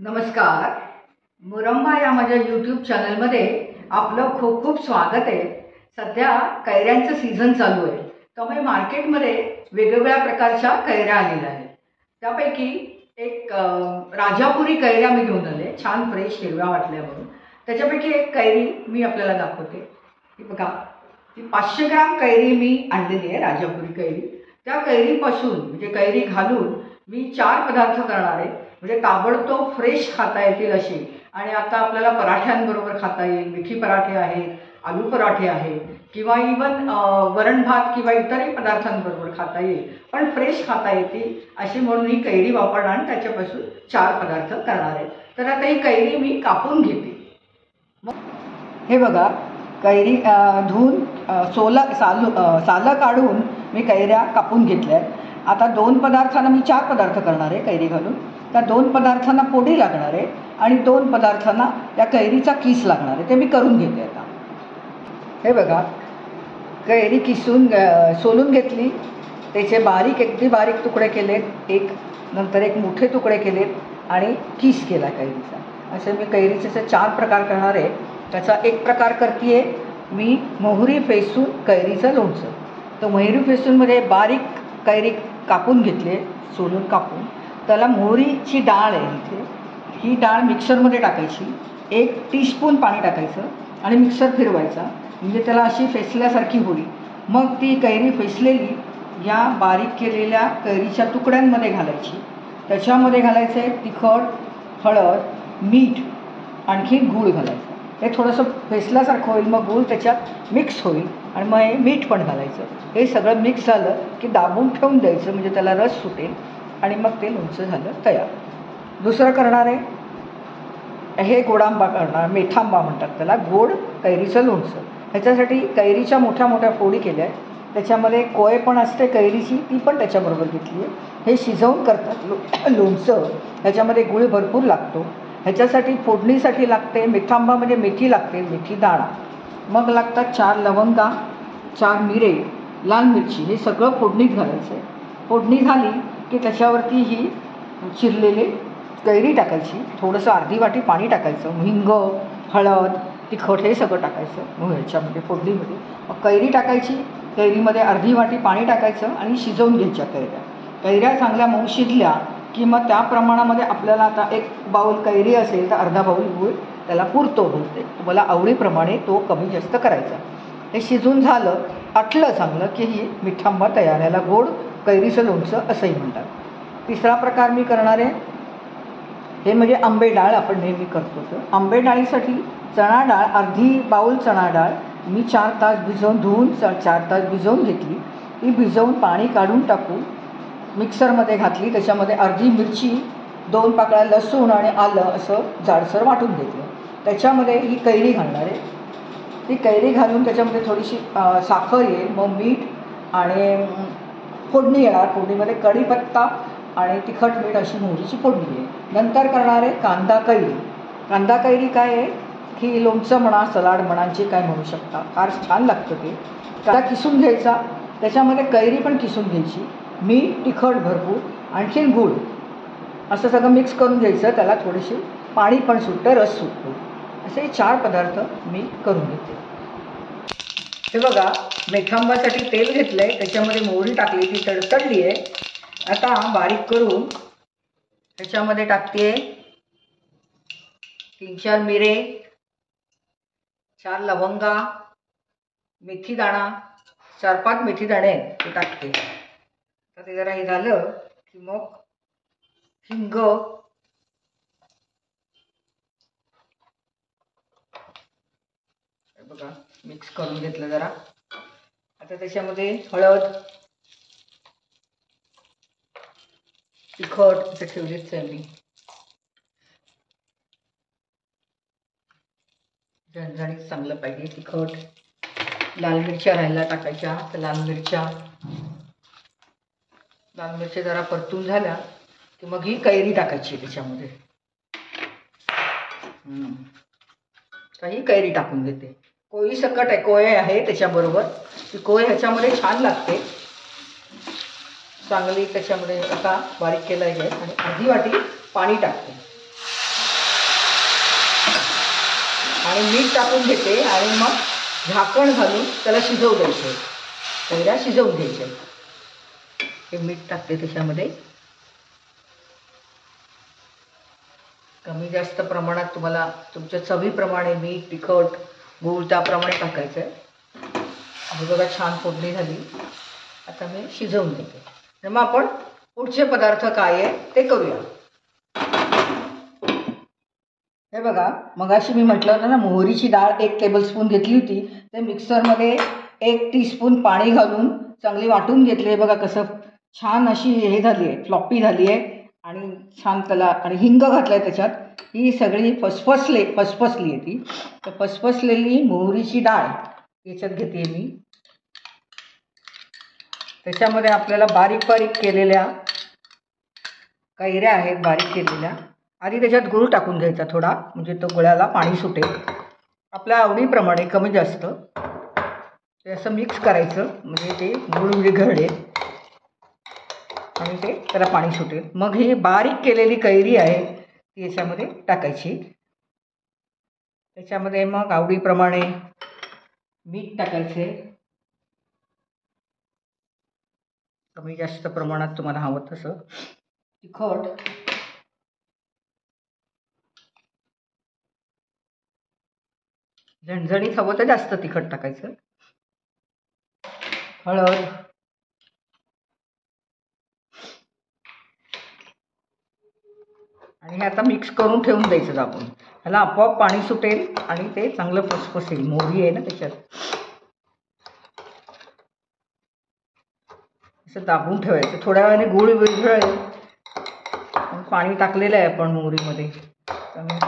नमस्कार. मुरंबा या माझ्या यूट्यूब चॅनलमध्ये आपलं खूप खूप स्वागत आहे. सध्या कैऱ्यांचं सीझन चालू आहे, त्यामुळे मार्केटमध्ये वेगवेगळ्या प्रकारच्या कैऱ्या आलेल्या आहेत. त्यापैकी एक राजापुरी कैऱ्या मी घेऊन आले, छान फ्रेश हिरव्या वाटल्या म्हणून. त्याच्यापैकी एक कैरी मी आपल्याला दाखवते. ही बघा, ही 500 ग्राम कैरी मी आणलेली आहे, राजापुरी कैरी. त्या कैरीपासून म्हणजे कैरी घालून मी 4 पदार्थ करणार आहे, म्हणजे ताबडतोब फ्रेश खाता येतील अशी. आणि आता आपल्याला पराठ्यांबरोबर खाता येईल. मेथी पराठे आहेत, आलू पराठे आहेत, किंवा इवन वरण भात किंवा इतरही पदार्थांबरोबर खाता येईल, पण फ्रेश खाता येतील अशी म्हणून ही कैरी वापरणार आणि त्याच्यापासून 4 पदार्थ करणार आहे. तर आता ही कैरी मी कापून घेते. हे बघा, कैरी धुवून सालं काढून मी कैऱ्या कापून घेतल्या आहेत. आता 2 पदार्थांना मी 4 पदार्थ करणार आहे कैरी घालून. त्या 2 पदार्थांना पोळी लागणार आहे आणि 2 पदार्थांना त्या कैरीचा किस लागणार आहे. ते मी करून घेते आता. हे बघा, कैरी किसून सोलून घेतली, त्याचे अगदी बारीक तुकडे केलेत, नंतर एक मोठे तुकडे केलेत आणि किस केला कैरीचा. असे मी कैरीचे 4 प्रकार करणार आहे. त्याचा एक प्रकार करते मी मोहरी फेसून कैरीचं लोणचं. तर मोहरी फेसूनमध्ये बारीक कैरी कापून घेतली, सोलून कापून. त्याला मोहरीची डाळ आहे इथे, ही डाळ मिक्सरमध्ये टाकायची. 1 टीस्पून पाणी टाकायचं आणि मिक्सर फिरवायचा, म्हणजे त्याला अशी फेसल्यासारखी होईल. मग ती कैरी फेसलेली या बारीक केलेल्या कैरीच्या तुकड्यांमध्ये घालायची. त्याच्यामध्ये घालायचं आहे तिखट, हळद, मीठ, आणखी गूळ घालायचं. हे थोडंसं फेसल्यासारखं होईल, मग गूळ त्याच्यात मिक्स होईल आणि मग हे मीठ पण घालायचं. हे सगळं मिक्स झालं की दाबून ठेवून द्यायचं, म्हणजे त्याला रस सुटेल आणि मग ते लोणचं झालं तयार. दुसरं करणार आहे, हे गोडांबा करणार, मेठांबा म्हणतात त्याला, गोड कैरीचं लोणचं. ह्याच्यासाठी कैरीच्या मोठ्या मोठ्या फोडी केल्या आहेत. त्याच्यामध्ये कोय पण असते कैरीची, ती पण त्याच्याबरोबर घेतली आहे. हे शिजवून करतात लोणचं. ह्याच्यामध्ये गूळ भरपूर लागतो. ह्याच्यासाठी फोडणीसाठी लागते मेठांबा, म्हणजे मेथी लागते, मेथी दाणा. मग लागतात 4 लवंगा, 4 मिरे, लाल मिरची. हे सगळं फोडणीत घालायचं आहे. फोडणी झाली की त्याच्यावरती ही चिरलेली कैरी टाकायची. थोडंसं अर्धी वाटी पाणी टाकायचं. हिंग, हळद, तिखट हे सगळं टाकायचं ह्याच्यामध्ये फोडणीमध्ये. मग कैरी टाकायची, कैरीमध्ये अर्धी वाटी पाणी टाकायचं आणि शिजवून घ्यायच्या कैऱ्या. कैऱ्या चांगल्या मऊ शिजल्या की मग त्या प्रमाणामध्ये आपल्याला आता 1 बाऊल कैरी असेल तर अर्धा बाऊल गूळ त्याला पुरतो होते. तुम्हाला आवडीप्रमाणे तो कमी जास्त करायचा. हे शिजून झालं, आटलं चांगलं की ही मिठांबा तयार. याला गोड कैरीचं लोणचं असंही म्हणतात. तिसरा प्रकार मी करणार आहे, हे म्हणजे आंबे डाळ आपण नेहमी करतो. तर आंबे डाळीसाठी चणा डाळ, अर्धी बाऊल चणा डाळ मी 4 तास धुवून 4 तास भिजवून घेतली. ती भिजवून पाणी काढून टाकून मिक्सरमध्ये घातली. त्याच्यामध्ये अर्धी मिरची, 2 पाकळ्या लसूण आणि आलं असं जाडसर वाटून घेतलं. त्याच्यामध्ये ही कैरी घालणार आहे. ती कैरी घालून त्याच्यामध्ये थोडीशी साखर येईल, मग मीठ आणि फोडणी येणार. फोडणीमध्ये कढीपत्ता आणि तिखट, मीठ अशी मोहरीची फोडणी आहे. नंतर करणार आहे कांदा कैरी. कांदा कैरी काय आहे की लोणचं म्हणा, सलाड म्हणा, जे काय म्हणू शकता, फार छान लागतं ते. त्याला किसून घ्यायचा, त्याच्यामध्ये कैरी पण किसून घ्यायची, मीठ, तिखट भरपूर, आणखीन गूळ, असं सगळं मिक्स करून घ्यायचं. त्याला थोडेसे पाणी पण सुटतं, रस सुटतो. असे 4 पदार्थ मी करून घेते. हे बघा, मेठांबासाठी तेल घेतलं आहे, त्याच्यामध्ये मोहरी टाकली, ती तडतडली आहे. आता बारीक करून त्याच्यामध्ये टाकते 3-4 मिरे, 4 लवंगा, मेथी दाणा, 4-5 मेथी दाणे आहेत ते टाकते. तर ते जरा हे झालं की मग हिंग, बघा मिक्स करून घेतलं जरा. आता त्याच्यामध्ये हळद, तिखट इथे ठेवलीच आहे मी, झणझणीत चांगलं पाहिजे तिखट. लाल मिरच्या राहायला टाकायच्या, तर लाल मिरच्या जरा परतून झाल्या की मग ही कैरी टाकायची त्याच्यामध्ये. तर ही कैरी टाकून देते. कोळी सकट आहे, कोय आहे त्याच्याबरोबर. ती कोय ह्याच्यामध्ये छान लागते चांगली. त्याच्यामध्ये आता बारीक केलं आहे आणि अर्धी वाटी पाणी टाकते. आणि मीठ टाकून घेते आणि मग झाकण घालून त्याला शिजवू द्यायचं. कैऱ्या शिजवून घ्यायच्या. हे मीठ टाकते त्याच्यामध्ये. कमी जास्त प्रमाणात तुम्हाला तुमच्या चवीप्रमाणे मीठ, तिखट, गूळ त्याप्रमाणे टाकायचं आहे. आणि बघा छान फोडणी झाली. आता मी शिजवून घेते. आणि मग आपण पुढचे पदार्थ काय आहे ते करूया. हे बघा, मगाशी मी म्हटलं होतं ना, मोहरीची डाळ 1 टेबलस्पून घेतली होती. ते मिक्सरमध्ये 1 टीस्पून पाणी घालून चांगली वाटून घेतली आहे. बघा कसं छान अशी हे झाली आहे, फ्लॉपी झाली आहे. आणि छान त्याला आणि हिंग घातलं आहे त्याच्यात. ही सगळी फसफसली आहे ती. तर फसफसलेली मोहरीची डाळ याच्यात घेते मी. त्याच्यामध्ये आपल्याला बारीक बारीक केलेल्या कैऱ्या आहेत, बारीक केलेल्या. आधी त्याच्यात गूळ टाकून घ्यायचा थोडा, म्हणजे तो गुळाला पाणी सुटेल. आपल्या आवडीप्रमाणे कमी जास्त ते असं मिक्स करायचं, म्हणजे ते गूळ विरघळेल आणि ते त्याला पाणी सुटेल. मग ही बारीक केलेली कैरी आहे ती याच्यामध्ये टाकायची. त्याच्यामध्ये मग आवडीप्रमाणे मीठ टाकायचे. कमी जास्त प्रमाणात तुम्हाला हवं तसं. तिखट, झणझणीत हवं तर जास्त तिखट टाकायचं. हळद, आणि हे आता मिक्स करून ठेवून द्यायचं दाबून. ह्याला आपोआप पाणी सुटेल आणि ते चांगलं फसफसेल. मोहरी आहे ना त्याच्यात. असं दाबून ठेवायचं. थोड्या वेळाने गूळ विरघळेल. पाणी टाकलेलं आहे आपण मोहरीमध्ये, त्यामुळे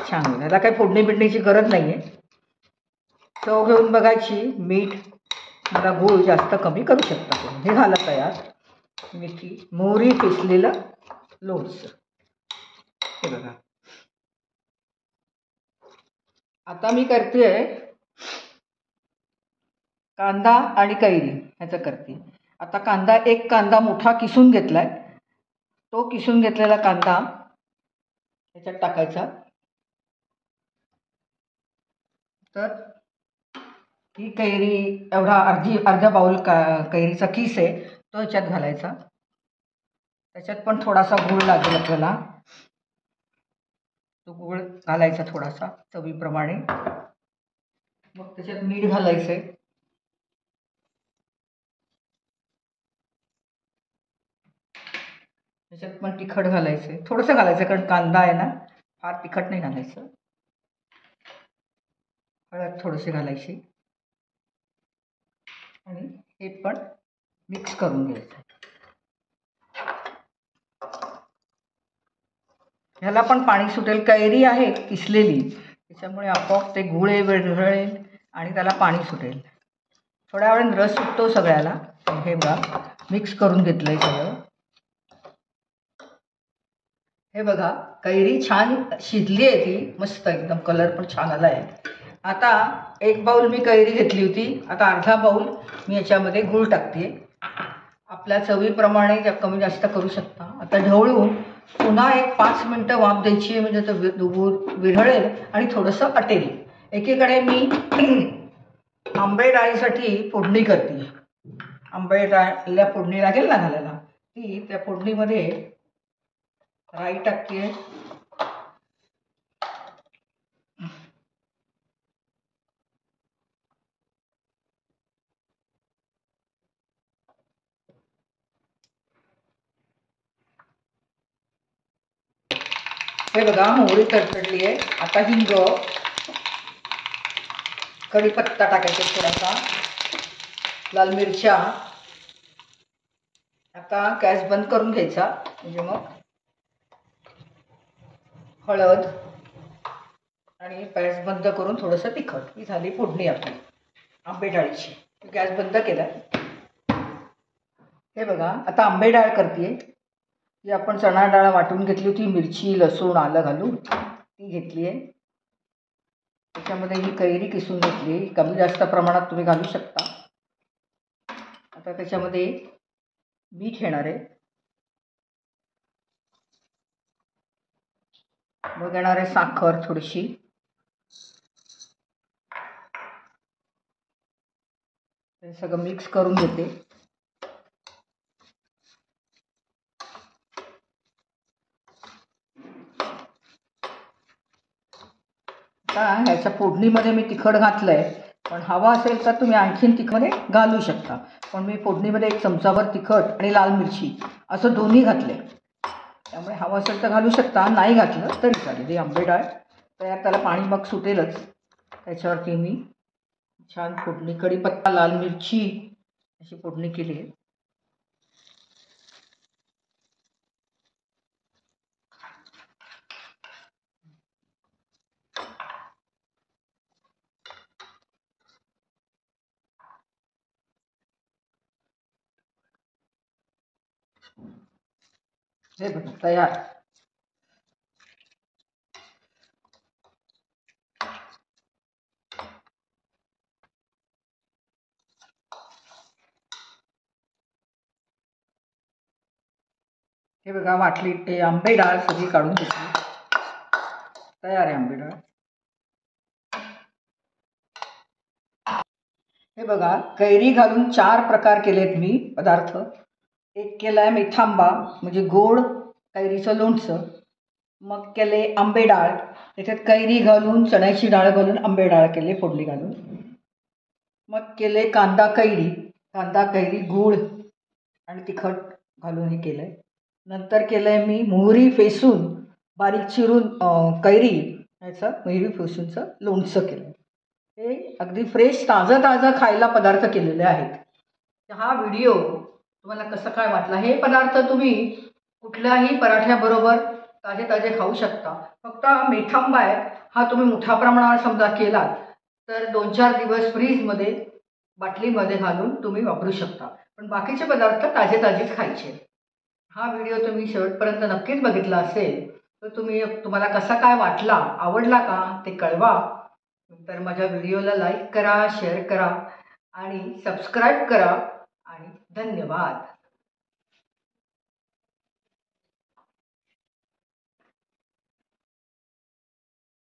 छान होईल. ह्याला काही फोडणी बिडणीची गरज नाही आहे. चव घेऊन बघायची. मीठ, मला गूळ जास्त कमी करू शकता तुम्ही. हे झालं तयार. मेथी, मोहरी, पिसलेलं लोणचं. हे बघा. आता मी करते कांदा आणि कैरी ह्याचं करते. आता कांदा, 1 कांदा मोठा किसून घेतलाय. तो किसून घेतलेला कांदा ह्याच्यात टाकायचा. तर ही कैरी एवढा अर्धा बाउल कैरीचा किस आहे तो ह्याच्यात घालायचा. त्याच्यात पण थोडासा गूळ लागेल आपल्याला. तो गूळ घालायचा थोडासा चवीप्रमाणे. मग त्याच्यात मीठ घालायचं आहे. त्याच्यात पण तिखट घालायचं आहे. थोडंसं घालायचं कारण कांदा आहे ना, फार तिखट नाही घालायचं. हळद थोडीशी घालायची आणि हे पण मिक्स करून घ्यायचं. ह्याला पण पाणी सुटेल. कैरी आहे किसलेली, त्याच्यामुळे आपोआप ते गूळ विरघळेल आणि त्याला पाणी सुटेल. थोड्या वेळाने रस सुटतो सगळ्याला. हे बघा मिक्स करून घेतलं आहे सगळं. हे बघा कैरी छान शिजली आहे ती, मस्त एकदम कलर पण छान आला आहे. आता 1 बाउल मी कैरी घेतली होती. आता अर्धा बाउल मी याच्यामध्ये गूळ टाकते. आपल्या चवीप्रमाणे कमी जास्त करू शकता. आता ढवळून पुन्हा 5 मिनटं वाफ द्यायची, म्हणजे तो गूळ विरघळेल आणि थोडंसं आटेल. एकीकडे मी आंबे डाळीसाठी फोडणी करते. आंबे डाळीला फोडणी लागेल ना घालायला, ती त्या फोडणीमध्ये राई टाकते. हे बघा मोहरी तडतडली आहे. आता हिंग, कढीपत्ता टाकायचा थोडासा, लाल मिरच्या. आता गॅस बंद करून घ्यायचा. म्हणजे मग हळद आणि गॅस बंद करून थोडंसं तिखट. ही झाली फोडणी आपली आंबे डाळीची. गॅस बंद केला. हे बघा आता आंबे डाळ करते. ती आपण चणा डाळ वाटून घेतली होती, मिरची, लसूण, आलं घालून ती घेतली आहे. त्याच्यामध्ये ही कैरी किसून घेतली. कमी जास्त प्रमाणात तुम्ही घालू शकता. आता त्याच्यामध्ये मीठ येणार आहे. मग येणार आहे साखर थोडीशी. हे सगळं मिक्स करून घेते. आता ह्याच्या फोडणीमध्ये मी तिखट घातलंय, पण हवा असेल तर तुम्ही आणखीन तिखटमध्ये घालू शकता. पण मी फोडणीमध्ये 1 चमचाभर तिखट आणि लाल मिरची असं दोन्ही घातले. त्यामुळे हवं असेल तर घालू शकता, नाही घातलं तरी चालेल. ही आंबे डाळ तयार, त्याला पाणी मग सुटेलच. त्याच्यावरती मी छान फोडणी, कढीपत्ता, लाल मिरची अशी फोडणी केली आहे. हे बघा तयार. हे बघा वाटली ते आंबे डाळ सगळी काढून घेतली. तयार आहे आंबे डाळ. हे बघा कैरी घालून 4 प्रकार केलेत मी पदार्थ. एक केला आहे मेथांबा म्हणजे गोड कैरीचं लोणचं. मग केले आंबे डाळ, त्याच्यात कैरी घालून चण्याची डाळ घालून आंबे डाळ केले फोडणी घालून. मग केले कांदा कैरी गूळ आणि तिखट घालून हे केलं आहे. नंतर केलं आहे मी मोहरी फेसून बारीक चिरून कैरी ह्याचं मोहरी फेसूनचं लोणचं केलं. हे अगदी फ्रेश ताजं खायला पदार्थ केलेले आहेत. हा व्हिडिओ तुम्हाला कसा काय वाटला? हे पदार्थ तुम्ही कुठल्याही पराठ्याबरोबर ताजे खाऊ शकता. फक्त मेथांबा आहे, हा तुम्ही मोठ्या प्रमाणावर समजा केलात तर 2-4 दिवस फ्रीजमध्ये बाटलीमध्ये घालून तुम्ही वापरू शकता. पण बाकीचे पदार्थ ताजेच खायचे. हा व्हिडिओ तुम्ही शेवटपर्यंत नक्कीच बघितला असेल तर तुम्हाला कसा काय वाटला, आवडला का ते कळवा. तर माझ्या व्हिडिओला लाईक करा, शेअर करा आणि सबस्क्राईब करा आणि धन्यवाद.